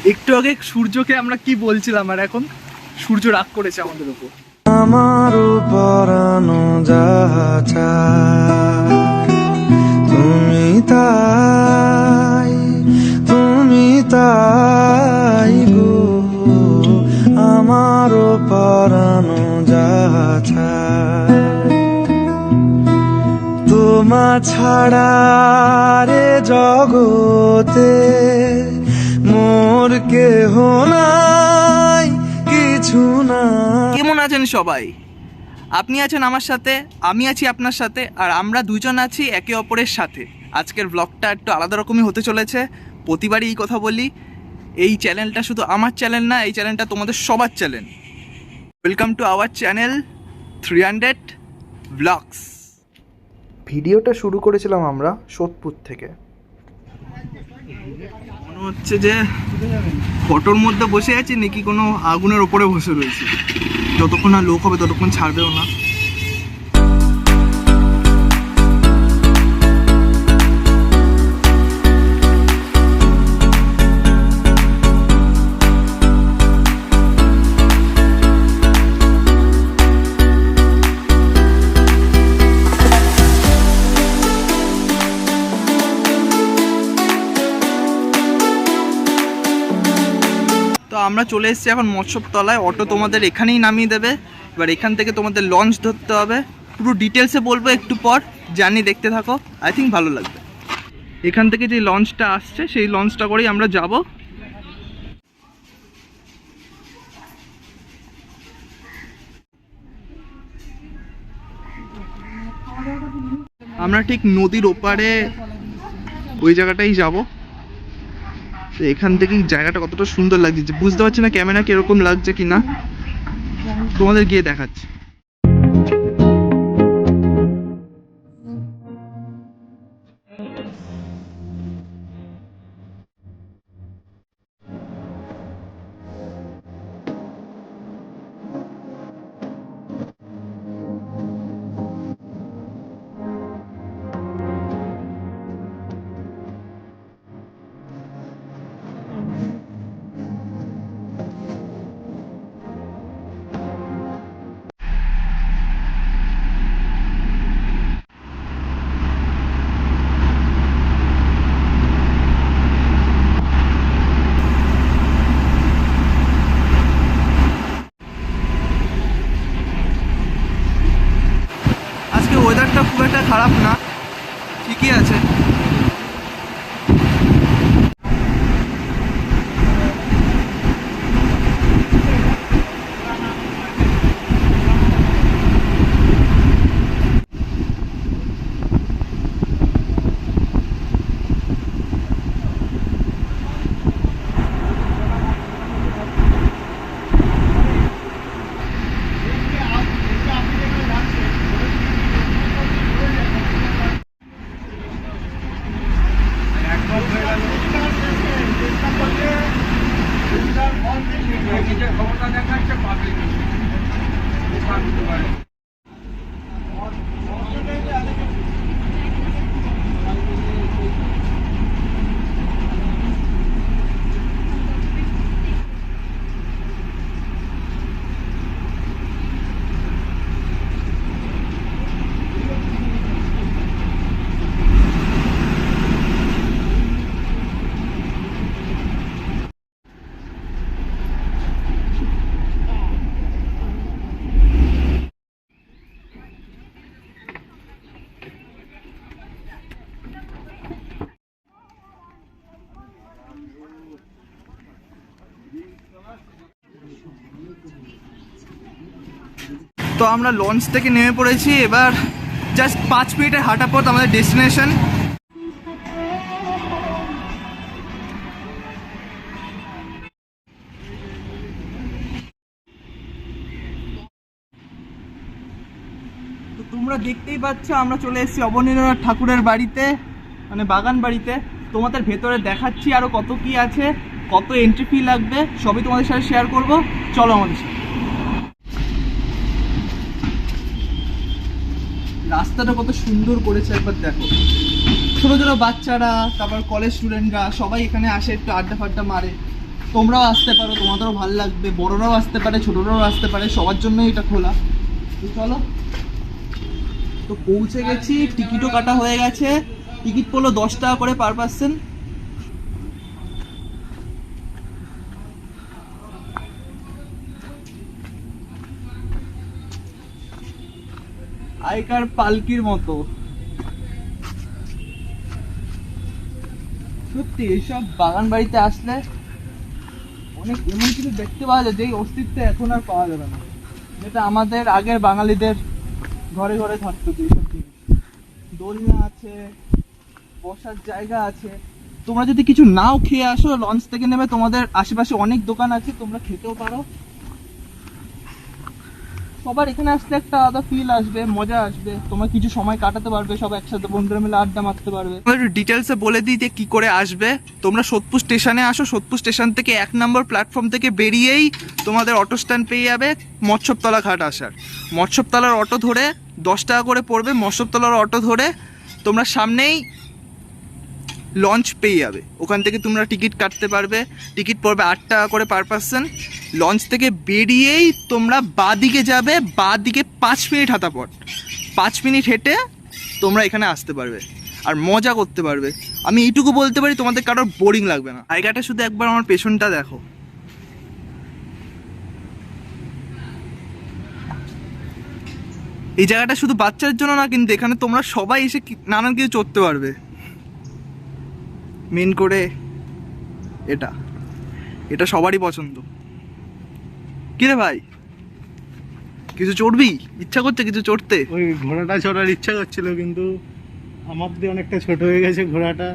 একটু আগে সূর্যকে আমরা কি বলছিলাম, আর এখন সূর্য রাগ করেছে আমাদের উপর। আমার পরানো যাহা চায় তুমি তাই গো, আমার পরানো যাহা চায় তোমা ছাড়া রে জগতে মোর কেহ নাই, কিছু না। কেমন আছেন সবাই? আপনি আছেন আমার সাথে, আমি আছি আপনার সাথে, আর আমরা দুজন আছি একে অপরের সাথে। আজকের ব্লগটা একটু আলাদা রকমই হতে চলেছে। প্রতিবারই এই কথা বলি, এই চ্যানেলটা শুধু আমার চ্যানেল না, এই চ্যানেলটা তোমাদের সবার channel. Welcome to our channel 300 blogs. ভিডিওটা শুরু করেছিলাম আমরা সোদপুর থেকে। মনে হচ্ছে যে ফটোর মধ্যে বসে আছি নাকি কোনো আগুনের ওপরে বসে রয়েছি। যতক্ষণ না লোক হবে ততক্ষণ ছাড়বেও না। তো আমরা চলে এসেছি এখন মৎস্যতলায়। অটো তোমাদের এখানেই নামিয়ে দেবে। এবার এখান থেকে তোমাদের লঞ্চ ধরতে হবে। পুরো ডিটেলসে বলবো একটু পর, জার্নি দেখতে থাকো, আই থিঙ্ক ভালো লাগবে। এখান থেকে যে লঞ্চটা আসছে সেই লঞ্চটা করেই আমরা যাব। আমরা ঠিক নদীর ওপারে ওই জায়গাটাই যাব। তো এখান থেকেই জায়গাটা কতটা সুন্দর লাগছে বুঝতে পারছি না, ক্যামেরা কিরকম লাগছে কিনা, তোমাদের গিয়ে দেখাচ্ছি। আজকে ওয়েদারটা খুব একটা খারাপ না, ঠিকই আছে। তো আমরা লঞ্চ থেকে নেমে পড়েছি। এবার জাস্ট 5 মিনিটের হাঁটা পথ আমাদের ডেস্টিনেশন। তো তোমরা দেখতেই পাচ্ছ আমরা চলে এসেছি অবনীন্দ্রনাথ ঠাকুরের বাড়িতে, মানে বাগান বাড়িতে। তোমাদের ভেতরে দেখাচ্ছি আরও কত কি আছে, কত এন্ট্রি ফি লাগবে, সবই তোমাদের সাথে শেয়ার করব। চলো আমাদের সাথে। রাস্তাটা কত সুন্দর করেছে একবার দেখো। ছোটো ছোটো বাচ্চারা, তারপর কলেজ স্টুডেন্টরা সবাই এখানে আসে, একটু আড্ডা ফাড্ডা মারে। তোমরাও আসতে পারো, তোমাদেরও ভালো লাগবে, বড়রাও আসতে পারে, ছোটরাও আসতে পারে, সবার জন্যই এটা খোলা। তো চলো, তো পৌঁছে গেছি, টিকিটও কাটা হয়ে গেছে। টিকিট পড়লো 10 টাকা করে পার পার্সন। আগেকার পালকির মতো। সত্যি এইসব বাগান বাড়িতে আসলে অনেক এমন কিছু দেখতে পাওয়া যায় যেই অস্তিত্ব এখন আর পাওয়া যাবে না, যেটা আমাদের আগের বাঙালিদের ঘরে ঘরে থাকতো। এইসব জিনিস, দোলনা আছে, বসার জায়গা আছে। তোমরা যদি কিছু নাও খেয়ে আসো, লঞ্চ থেকে নেমে তোমাদের আশেপাশে অনেক দোকান আছে, তোমরা খেতেও পারো। সবার এখানে আসতে একটা আলাদা ফিল আসবে, মজা আসবে, তোমরা কিছু সময় কাটাতে পারবে, সব একসাথে বন্ধুরা মিলে আড্ডা মারতে পারবে। একটু ডিটেলসে বলে দিই যে কি করে আসবে। তোমরা সোদপুর স্টেশনে আসো, সোদপুর স্টেশন থেকে 1 নম্বর প্ল্যাটফর্ম থেকে বেরিয়েই তোমাদের অটো স্ট্যান্ড পেয়ে যাবে মৎস্যতলা ঘাট আসার। মৎস্যতলার অটো ধরে 10 টাকা করে পড়বে। মৎস্যতলার অটো ধরে তোমরা সামনেই লঞ্চ পেয়ে যাবে, ওখান থেকে তোমরা টিকিট কাটতে পারবে। টিকিট পড়বে 8 টাকা করে পার পার্সন। লঞ্চ থেকে বেরিয়েই তোমরা বাঁদিকে যাবে, বাঁদিকে 5 মিনিট হাঁটা পথ, 5 মিনিট হেঁটে তোমরা এখানে আসতে পারবে আর মজা করতে পারবে। আমি এইটুকু বলতে পারি, তোমাদের কারোর বোরিং লাগবে না। জায়গাটা শুধু একবার আমার পেছনটা দেখো, এই জায়গাটা শুধু বাচ্চাদের জন্য না, কিন্তু এখানে তোমরা সবাই এসে নানান কিছু চড়তে পারবে। মেন করে এটা এটা সবারই পছন্দ। কি রে ভাই, কিছু চড়বি? ইচ্ছা করছে কিছু চড়তে? ওই ঘোড়াটা চড়ার ইচ্ছা করছিল, কিন্তু আমার দিয়ে অনেকটা ছোট হয়ে গেছে ঘোড়াটা।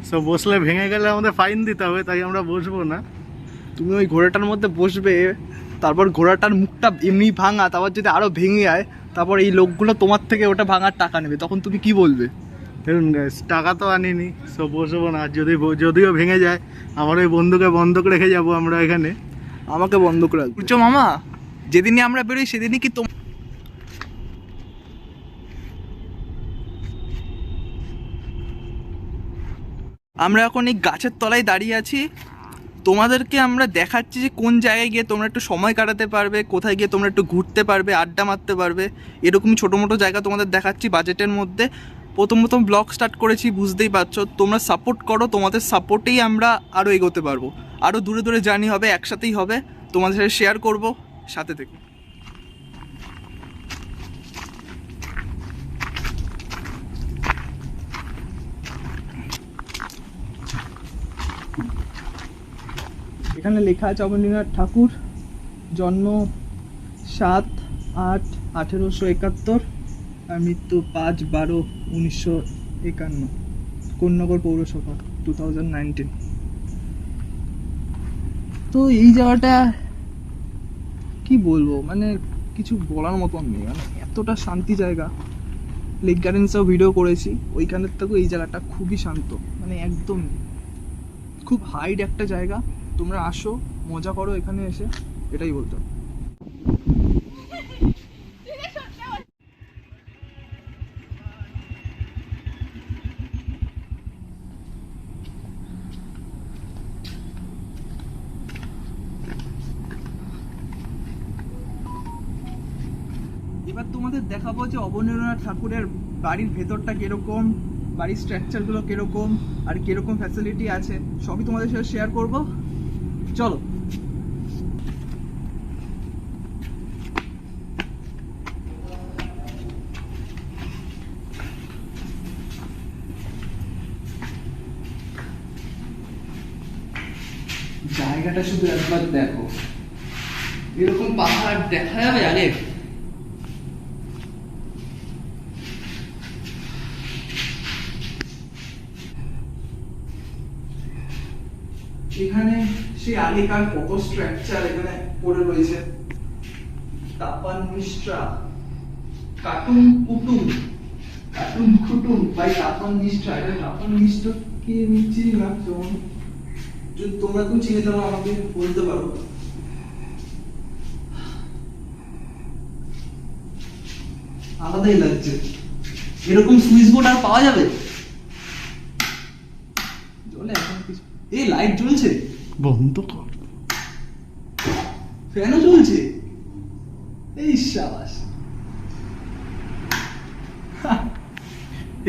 সব বসলে ভেঙে গেলে আমাদের ফাইন দিতে হবে, তাই আমরা বসবো না। তুমি ওই ঘোড়াটার মধ্যে বসবে, তারপর ঘোড়াটার মুখটা এমনি ভাঙা, তারপর যদি আরো ভেঙে যায়, তারপর এই লোকগুলো তোমার থেকে ওটা ভাঙার টাকা নেবে, তখন তুমি কি বলবে? দেখুন গাইস, টাকা তো আনিনি, সব বসবো না। আর যদিও ভেঙে যায়, আমার ওই বন্ধুকে বন্ধক রেখে যাব আমরা এখানে। আমাকে বন্ধক রাখ বুঝছো মামা। যেদিনই আমরা বেরোই সেদিনই কি আমরা এখন এই গাছের তলায় দাঁড়িয়ে আছি। তোমাদেরকে আমরা দেখাচ্ছি যে কোন জায়গায় গিয়ে তোমরা একটু সময় কাটাতে পারবে, কোথায় গিয়ে তোমরা একটু ঘুরতে পারবে, আড্ডা মারতে পারবে। এরকম ছোটো মোটো জায়গা তোমাদের দেখাচ্ছি বাজেটের মধ্যে। প্রথম ব্লগ স্টার্ট করেছি, বুঝতেই পারছো। তোমরা সাপোর্ট করো, তোমাদের সাপোর্টেই আমরা আরও এগোতে পারবো। আরও দূরে দূরে জার্নি হবে, একসাথেই হবে, তোমাদের সাথে শেয়ার করবো, সাথে থেকে। এখানে লেখা আছে অবনীন্দ্রনাথ ঠাকুর, জন্ম 7/8/1871 আর মৃত্যু 5/12/1951, কোন্নগর পৌরসভা, 2019। তো এই জায়গাটা কি বলবো, মানে কিছু বলার মতন নেই, মানে এতটা শান্তি জায়গা। লেক গার্ডেন্সেও ভিডিও করেছি, ওইখানের থেকেও এই জায়গাটা খুবই শান্ত, মানে একদম খুব হাইড একটা জায়গা। তোমরা আসো, মজা করো এখানে এসে, এটাই বলতে হবে। এবার তোমাদের দেখাবো যে অবনীন্দ্রনাথ ঠাকুরের বাড়ির ভেতরটা কিরকম, বাড়ির স্ট্রাকচারগুলো কিরকম, আর কিরকম ফ্যাসিলিটি আছে, সবই তোমাদের সাথে শেয়ার করব। চলো। জায়গাটা শুধু একবার দেখো, এরকম পাহাড় দেখা যাবে আগে? এখানে সেই আগেকার কত স্ট্রাকচার এখানে পড়ে রয়েছে। তাপান মিশ্রা, কার্টুন কুটুম, কার্টুন কুটুম বাই তাপান মিশ্রা। এটা তাপান মিশ্রা কি চিনি না, যদি তোমরা কেউ চিনে তাহলে আমাকে বলতে পারো। আলাদাই লাগছে। এরকম সুইচ বোর্ড আর পাওয়া যাবে? জ্বলে এখন কিছু, এই লাইট জ্বলছে, বন্ধ কর। ফ্যানও চলছে, এই সাবাস।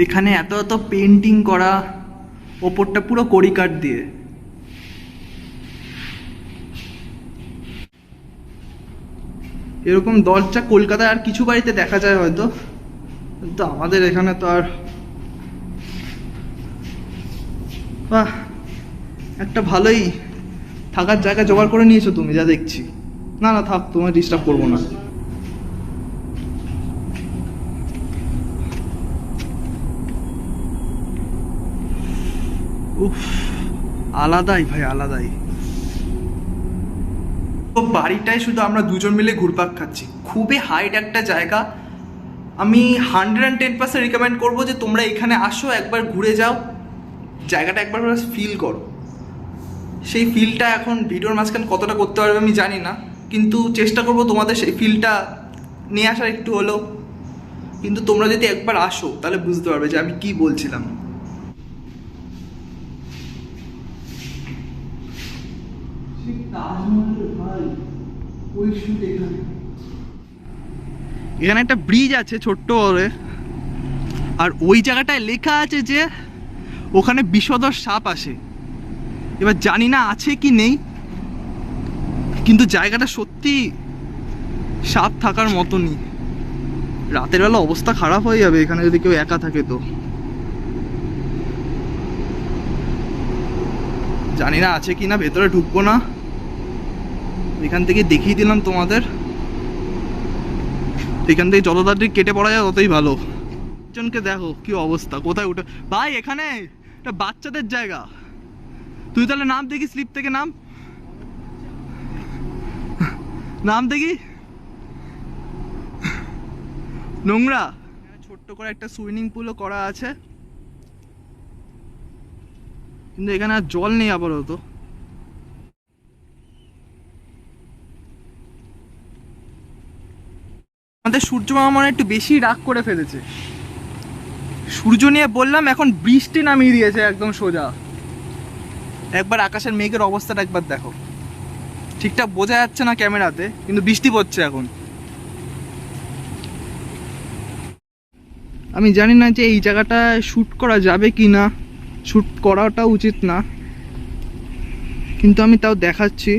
এখানে এত এত পেন্টিং করা, ওপরটা পুরো কড়িকাঠ দিয়ে। এরকম দরজা কলকাতায় আর কিছু বাড়িতে দেখা যায় হয়তো, কিন্তু আমাদের এখানে তো আর। বাহ, একটা ভালোই থাকার জায়গা জোগাড় করে নিয়েছো তুমি, যা দেখছি। না না থাক, তোমার ডিস্টার্ব করবো না। উফ, আলাদাই ভাই, আলাদাই। তো বাড়িটায় শুধু আমরা দুজন মিলে ঘুরপাক খাচ্ছি। খুবই হাইট একটা জায়গা। আমি 110% রিকমেন্ড করবো যে তোমরা এখানে আসো, একবার ঘুরে যাও, জায়গাটা একবার ফিল করো। সেই ফিলটা এখন ভিডিওর মাঝখানে কতটা করতে পারবে আমি জানি না, কিন্তু চেষ্টা করবো তোমাদের সেই ফিলটা নিয়ে আসার একটু হলেও। কিন্তু তোমরা যদি একবার আসো তাহলে বুঝতে পারবে যে আমি কি বলছিলাম। এখানে একটা ব্রিজ আছে ছোট্ট করে, আর ওই জায়গাটায় লেখা আছে যে ওখানে বিষধর সাপ আসে। এবার জানি না আছে কি নেই, কিন্তু জায়গাটা সত্যি সাপ থাকার মতনই। রাতের বেলা অবস্থা খারাপ হয়ে যাবে এখানে যদি কেউ একা থাকে। তো জানি না আছে কি না, ভেতরে ঢুকবো না, এখান থেকে দেখিয়ে দিলাম তোমাদের। এখান থেকে যত তাড়াতাড়ি কেটে পড়া যায় ততই ভালো। জনকে দেখো কি অবস্থা, কোথায় উঠে ভাই, এখানে এটা বাচ্চাদের জায়গা। তুই তাহলে নাম দেখি, স্লিপ থেকে নাম নাম দেখি। নোংরা। ছোট্ট করে একটা সুইমিং পুলও করা আছে, কিন্তু এখানে আর জল নেই আপাতত। আমাদের সূর্য মামা মনে একটু বেশি রাগ করে ফেলেছে। সূর্য নিয়ে বললাম, এখন বৃষ্টি নামিয়ে দিয়েছে একদম সোজা। একবার আকাশের মেঘের অবস্থাটা একবার দেখো, ঠিকঠাক বোঝা যাচ্ছে না ক্যামেরাতে, কিন্তু বৃষ্টি পড়ছে এখন। আমি জানি না যে এই জায়গাটায় শ্যুট করা যাবে কি না, শ্যুট করাটা উচিত না, কিন্তু আমি তাও দেখাচ্ছি।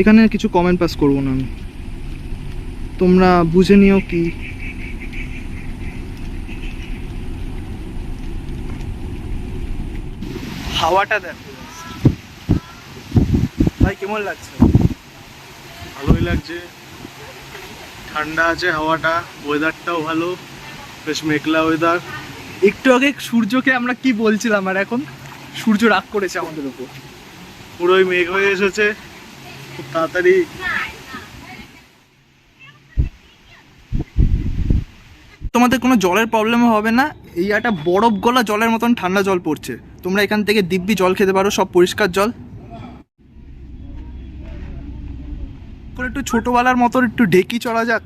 এখানে কিছু কমেন্ট পাস করবো না আমি, তোমরা বুঝে নিও কি। হাওয়াটা দেখো ভাই, কেমন লাগছে? ভালোই লাগছে, ঠান্ডা আছে হাওয়াটা, ওয়েদারটাও ভালো, বেশ মেঘলা ওয়েদার। একটু আগে সূর্যকে আমরা কি বলছিলাম, আর এখন সূর্য রাগ করেছে আমাদের উপর। পুরোই মেঘ হয়ে এসেছে, খুব তাড়াতাড়ি। তোমাদের কোনো জলের প্রবলেমও হবে না, এই একটা বরফ গলা জলের মতন ঠান্ডা জল পড়ছে। তোমরা এখান থেকে দিব্যি জল খেতে পারো, সব পরিষ্কার জল। একটু ছোটবেলার মতন একটু ঢেকি চড়া যাক।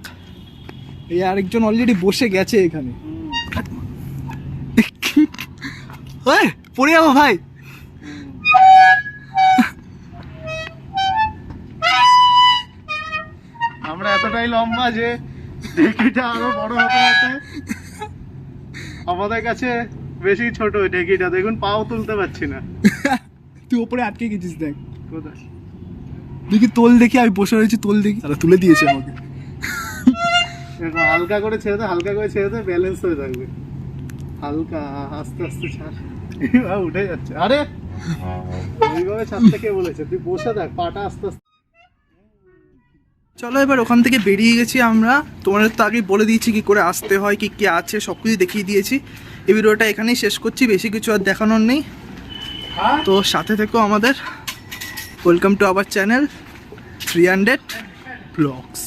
এই আরেকজন অলরেডি বসে গেছে এখানে। পড়ে যাবো ভাই। আমরা এতটাই লম্বা যে ঢেকিটা আরো বড় হতে হতে আমাদের কাছে বেশি ছোট ঢেকিটা। দেখুন পাও তুলতে পারছি না। তুই ওপরে আটকে গেছিস, দেখ কোথায় দেখি, তোল দেখি। আমি বসে রয়েছি, তোল দেখি। তারা তুলে দিয়েছে আমাকে। হালকা করে ছেড়ে দে, হালকা করে ছেড়ে দে, ব্যালেন্স হয়ে থাকবে। হালকা আস্তে আস্তে ছাড়। উঠে যাচ্ছে। আরে এইভাবে ছাড়তে কে বলেছে? তুই বসে দেখ, পাটা আস্তে আস্তে। চলো এবার ওখান থেকে বেরিয়ে গেছি আমরা। তোমাদের তো আগেই বলে দিয়েছি কি করে আসতে হয়, কি কি আছে, সব কিছু দেখিয়ে দিয়েছি। এই ভিডিওটা এখানেই শেষ করছি, বেশি কিছু আর দেখানোর নেই। তো সাথে থেকো আমাদের। Welcome to our channel 300 blogs.